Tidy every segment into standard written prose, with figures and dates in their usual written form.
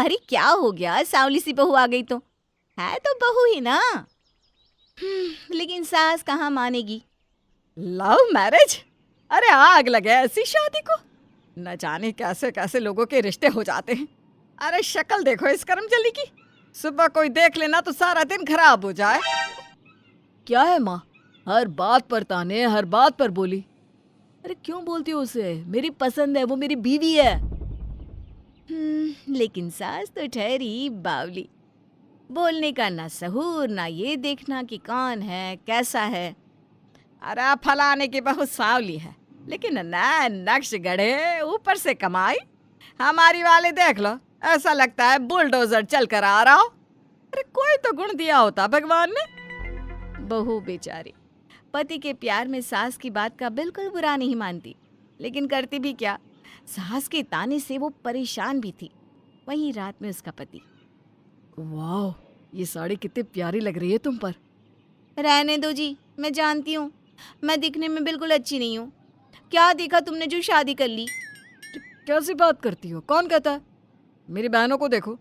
अरे क्या हो गया, सांवली सी बहू आ गई तो है तो बहू ही ना। लेकिन सास कहाँ मानेगी। Love marriage? अरे आग लगे ऐसी शादी को। न जाने कैसे कैसे लोगों के रिश्ते हो जाते हैं। अरे शक्ल देखो इस करमजली की, सुबह कोई देख लेना तो सारा दिन खराब हो जाए। क्या है माँ, हर बात पर ताने, हर बात पर बोली। अरे क्यों बोलती हो उसे? मेरी पसंद है, वो मेरी बीवी है। लेकिन सास तो ठहरी बावली, बोलने का ना सहूर ना ये देखना कि कौन है कैसा है। अरे फलाने की बहुत सांवली है, लेकिन ना नक्श गढ़े ऊपर से कमाई। हमारी वाले देख लो, ऐसा लगता है बुलडोजर चल कर आ रहा हो। अरे कोई तो गुण दिया होता भगवान ने। बहू बेचारी पति के प्यार में सास की बात का बिल्कुल बुरा नहीं मानती, लेकिन करती भी क्या, सास के ताने से वो परेशान भी थी। वहीं रात में उसका पति। वाह, ये साड़ी कितनी प्यारी लग रही है तुम पर। रहने दो जी, मैं जानती हूँ मैं दिखने में बिल्कुल अच्छी नहीं हूँ। क्या देखा तुमने जो शादी कर ली। कैसी बात करती हो? कौन कहता है? मेरी बहनों को देखो,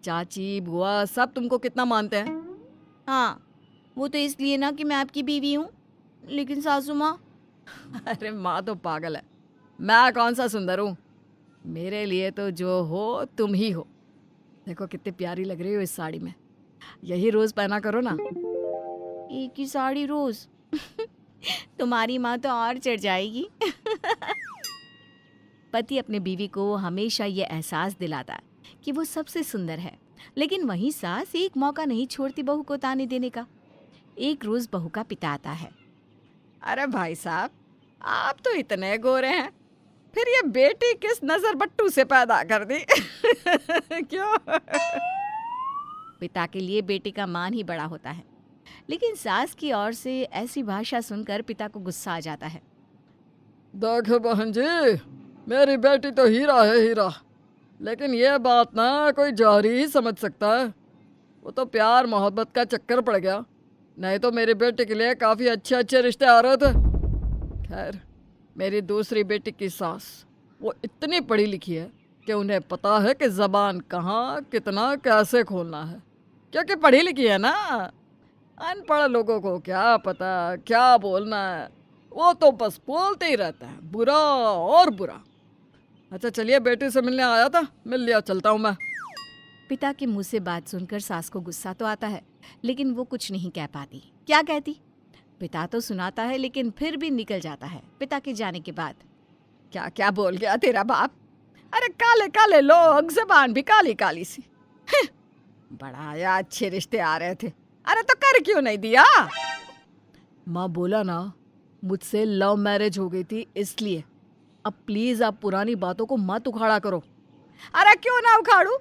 चाची बुआ सब तुमको कितना मानते हैं। हाँ, वो तो इसलिए ना कि मैं आपकी बीवी हूँ, लेकिन सासू माँ। अरे माँ तो पागल है, मैं कौन सा सुंदर हूँ? मेरे लिए तो जो हो तुम ही हो। देखो कितनी प्यारी लग रही हो इस साड़ी में, यही रोज पहना करो ना। एक ही साड़ी रोज? तुम्हारी माँ तो और चढ़ जाएगी। पति अपने बीवी को हमेशा ये एहसास दिलाता है कि वो सबसे सुंदर है, लेकिन वहीं सास एक मौका नहीं छोड़ती बहू को ताने देने का। एक रोज बहू का पिता आता है। अरे भाई साहब, आप तो इतने गोरे हैं, फिर ये बेटी किस नजर बट्टू से पैदा कर दी? क्यों? पिता के लिए बेटी का मान ही बड़ा होता है, लेकिन सास की ओर से ऐसी भाषा सुनकर पिता को गुस्सा आ जाता है। देखो बहन जी, मेरी बेटी तो हीरा है हीरा, लेकिन ये बात ना कोई जौहरी ही समझ सकता है। वो तो प्यार मोहब्बत का चक्कर पड़ गया, नहीं तो मेरी बेटी के लिए काफ़ी अच्छे अच्छे रिश्ते आ रहे थे। खैर, मेरी दूसरी बेटी की सास वो इतनी पढ़ी लिखी है कि उन्हें पता है कि ज़बान कहाँ कितना कैसे खोलना है, क्योंकि पढ़ी लिखी है ना। अनपढ़ लोगों को क्या पता क्या बोलना है, वो तो बस बोलते ही रहता है बुरा और बुरा। अच्छा चलिए, बेटी से मिलने आया था, मिल लिया, चलता हूँ मैं। पिता के मुंह से बात सुनकर सास को गुस्सा तो आता है, लेकिन वो कुछ नहीं कह पाती। क्या कहती? पिता तो सुनाता है लेकिन फिर भी निकल जाता है पिता के जाने के बाद। क्या क्या बोल गया तेरा बाप? अरे काले काले लोग, जबान भी काली काली सी। बड़ा आया, अच्छे रिश्ते आ रहे थे, अरे तो कर क्यों नहीं दिया? माँ बोला ना, मुझसे लव मैरिज हो गई थी इसलिए। अब प्लीज आप पुरानी बातों को मत उखाड़ा करो। अरे क्यों ना उखाड़ू,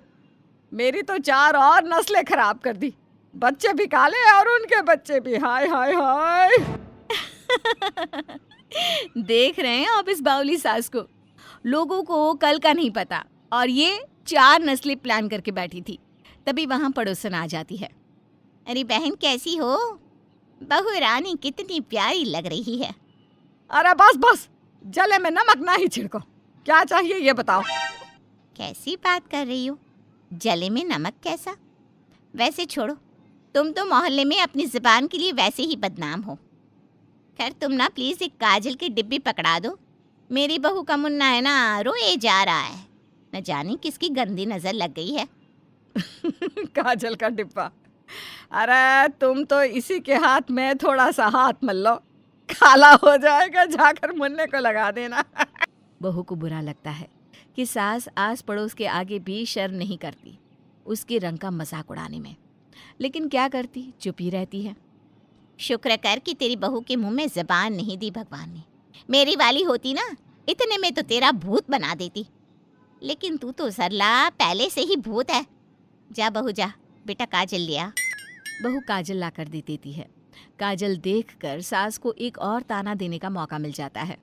मेरी तो 4 और नस्लें खराब कर दी, बच्चे भी काले और उनके बच्चे भी। हाय हाय हाय। देख रहे हैं आप इस बावली सास को, लोगों को कल का नहीं पता, और ये 4 नस्लें प्लान करके बैठी थी। तभी वहां पड़ोसन आ जाती है। अरे बहन कैसी हो? बहू रानी कितनी प्यारी लग रही है। अरे बस बस, जले में नमक ना ही छिड़को, क्या चाहिए ये बताओ। कैसी बात कर रही हो? जले में नमक कैसा? वैसे छोड़ो, तुम तो मोहल्ले में अपनी ज़ुबान के लिए वैसे ही बदनाम हो। खैर तुम ना प्लीज़ एक काजल की डिब्बी पकड़ा दो, मेरी बहू का मुन्ना है ना रोए जा रहा है, न जाने किसकी गंदी नज़र लग गई है। काजल का डिब्बा? अरे तुम तो इसी के हाथ में थोड़ा सा हाथ मल लो, काला हो जाएगा, जाकर मुन्ने को लगा देना। बहू को बुरा लगता है कि सास आस पड़ोस के आगे भी शर्म नहीं करती उसके रंग का मजाक उड़ाने में, लेकिन क्या करती, चुप ही रहती है। शुक्र कर कि तेरी बहू के मुंह में ज़बान नहीं दी भगवान ने, मेरी वाली होती ना इतने में तो तेरा भूत बना देती, लेकिन तू तो सरला पहले से ही भूत है। जा बहू जा, बेटा काजल लिया। बहू काजल ला कर दे देती है। काजल देखकर सास को एक और ताना देने का मौका मिल जाता है।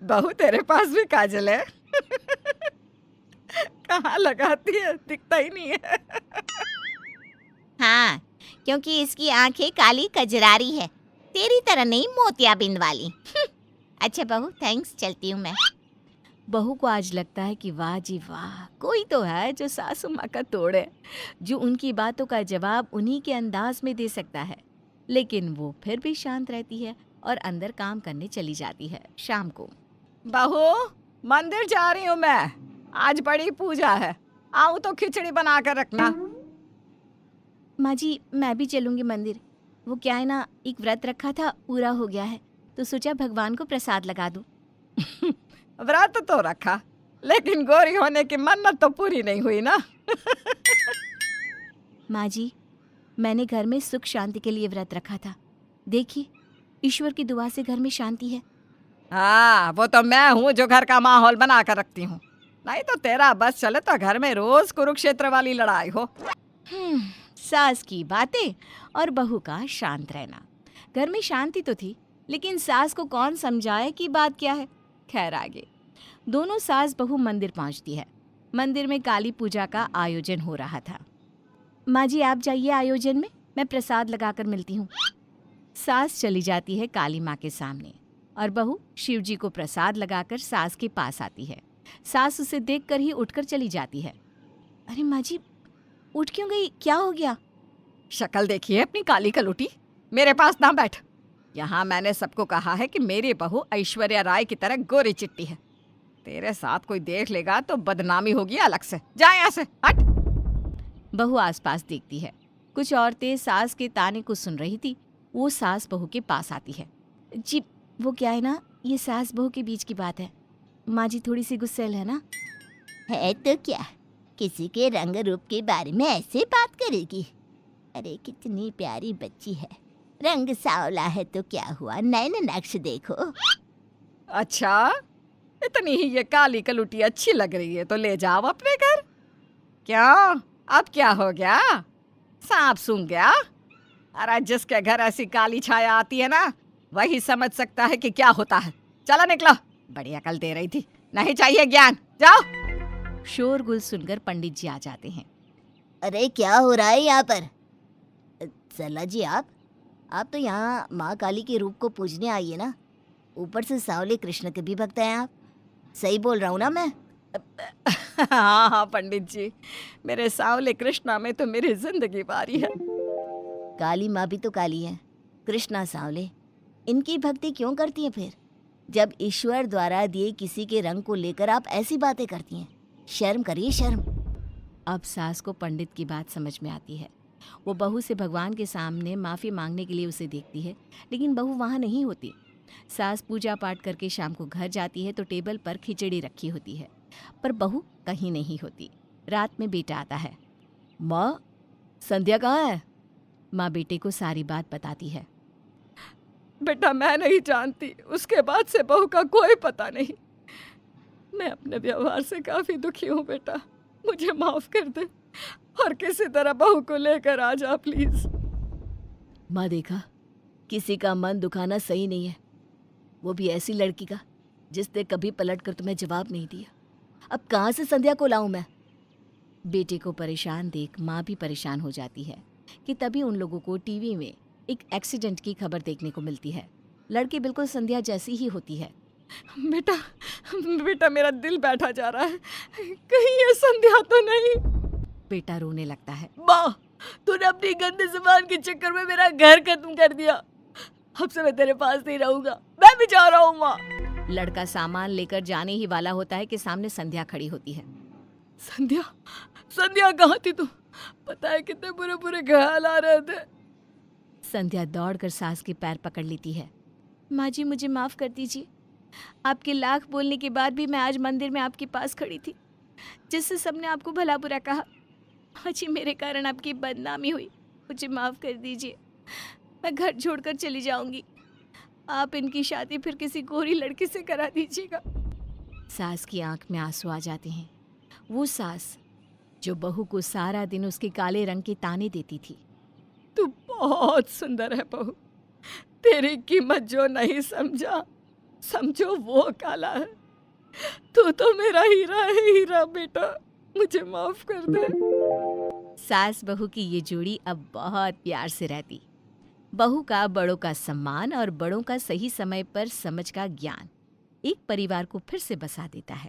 बहू तेरे पास भी काजल है? कहाँ लगाती है, दिखता ही नहीं है। हाँ, क्योंकि इसकी आंखें काली कजरारी है, तेरी तरह नहीं मोतियाबिंद वाली। अच्छा बहू थैंक्स, चलती हूँ मैं। बहू को आज लगता है कि वाह जी वाह, कोई तो है जो सासू माँ का तोड़े, जो उनकी बातों का जवाब उन्हीं के अंदाज में दे सकता है। लेकिन वो फिर भी शांत रहती है और अंदर काम करने चली जाती है। शाम को बहू, मंदिर जा रही हूँ मैं, आज बड़ी पूजा है, आऊँ तो खिचड़ी बना कर रखना। माँ जी, मैं भी चलूँगी मंदिर। वो क्या है ना, एक व्रत रखा था, पूरा हो गया है, तो सोचा भगवान को प्रसाद लगा दूँ। व्रत तो रखा, लेकिन गोरी होने की मन्नत तो पूरी नहीं हुई ना। माँ जी, मैंने घर में सुख शांति के लिए व्रत रखा था। देखिए, ईश्वर की दुआ से घर में शांति है। हाँ, वो तो मैं हूँ जो घर का माहौल बना कर रखती हूँ, नहीं तो तेरा बस चले तो घर में रोज कुरुक्षेत्र वाली लड़ाई हो। सास की बातें और बहू का शांत रहना। घर में शांति तो थी, लेकिन सास को कौन समझाए कि बात क्या है। खैर आगे दोनों सास बहू मंदिर पहुंचती है। मंदिर में काली पूजा का आयोजन हो रहा था। माँ जी, आप जाइए आयोजन में, मैं प्रसाद लगाकर मिलती हूँ। सास चली जाती है काली माँ के सामने और बहू शिव जी को प्रसाद लगाकर सास के पास आती है। सास उसे देखकर ही उठकर चली जाती है। अरे माँ जी, उठ क्यों गई, क्या हो गया? शक्ल देखिए अपनी काली कलूटी, मेरे पास ना बैठ। यहाँ मैंने सबको कहा है कि मेरी बहू ऐश्वर्या राय की तरह गोरी चिट्टी है। तेरे साथ कोई देख लेगा तो बदनामी होगी अलग से। जा यहाँ से, हट। बहू आसपास देखती है। कुछ औरतें सास के ताने को सुन रही थी। वो सास बहू के पास आती है। जी, वो क्या है ना, ये सास बहू के बीच की बात है। माँ जी थोड़ी सी गुस्सैल है ना। है तो क्या, किसी के रंग रूप के बारे में ऐसे बात करेगी? अरे कितनी प्यारी बच्ची है, रंग सांवला है तो क्या हुआ, नैन नक्श देखो। अच्छा, इतनी ही ये काली कलूटी अच्छी लग रही है तो ले जाओ अपने घर। क्यों, अब क्या हो गया, सांप सूंघ गया? अरे जिसके घर ऐसी काली छाया आती है ना, वही समझ सकता है कि क्या होता है। चलो निकलो, बड़ी अकल दे रही थी, नहीं चाहिए ज्ञान, जाओ। शोरगुल सुनकर पंडित जी आ जाते हैं। अरे क्या हो रहा है यहाँ पर? सरला जी, आप तो यहाँ माँ काली के रूप को पूजने आई है ना, ऊपर से सांवले कृष्ण के भी भक्त हैं आप। सही बोल रहा हूँ ना मैं? हाँ हाँ पंडित जी, मेरे सांवले कृष्णा में तो मेरी जिंदगी बारी है। काली माँ भी तो काली है, कृष्णा सांवले, इनकी भक्ति क्यों करती है फिर, जब ईश्वर द्वारा दिए किसी के रंग को लेकर आप ऐसी बातें करती हैं? शर्म करिए, शर्म। अब सास को पंडित की बात समझ में आती है। वो बहू से भगवान के सामने माफ़ी मांगने के लिए उसे देखती है, लेकिन बहू वहाँ नहीं होती। सास पूजा पाठ करके शाम को घर जाती है तो टेबल पर खिचड़ी रखी होती है, पर बहू कहीं नहीं होती। रात में बेटा आता है। माँ, संध्या कहाँ है? माँ बेटे को सारी बात बताती है। बेटा मैं नहीं जानती, उसके बाद से बहू का कोई पता नहीं। मैं अपने व्यवहार से काफी दुखी हूँ बेटा, मुझे माफ कर दे और किसी तरह बहू को लेकर आ जा प्लीज। माँ देखा, किसी का मन दुखाना सही नहीं है, वो भी ऐसी लड़की का जिसने कभी पलट कर तुम्हें जवाब नहीं दिया। अब कहाँ से संध्या को लाऊं मैं? बेटे को परेशान देख माँ भी परेशान हो जाती है कि तभी उन लोगों को टीवी में एक एक्सीडेंट की खबर देखने को मिलती है। लड़की बिल्कुल संध्या जैसी ही होती है। बेटा बेटा मेरा दिल बैठा जा रहा है, कहीं ये संध्या तो नहीं। बेटा रोने लगता है। माँ, तूने अपनी गंदी जुबान के चक्कर में मेरा घर खत्म कर दिया, अब से मैं तेरे पास नहीं रहूंगा, मैं भी जा रहा हूँ। माँ, लड़का सामान लेकर जाने ही वाला होता है कि सामने संध्या खड़ी होती है। संध्या, संध्या कहाँ थी तू? पता है कितने बुरे बुरे ख्याल आ रहे थे। संध्या दौड़कर सास के पैर पकड़ लेती है। माँ जी, मुझे माफ़ कर दीजिए, आपके लाख बोलने के बाद भी मैं आज मंदिर में आपके पास खड़ी थी, जिससे सबने आपको भला बुरा कहा। माँ जी, मेरे कारण आपकी बदनामी हुई, मुझे माफ़ कर दीजिए, मैं घर छोड़कर चली जाऊंगी। आप इनकी शादी फिर किसी गोरी लड़की से करा दीजिएगा। सास की आंख में आंसू आ जाते हैं। वो सास जो बहू को सारा दिन उसके काले रंग के ताने देती थी। तू बहुत सुंदर है बहू, तेरी कीमत जो नहीं समझा, समझो वो काला है। तू तो मेरा हीरा है, हीरा बेटा, मुझे माफ कर दे। सास बहू की ये जोड़ी अब बहुत प्यार से रहती। बहू का बड़ों का सम्मान और बड़ों का सही समय पर समझ का ज्ञान एक परिवार को फिर से बसा देता है।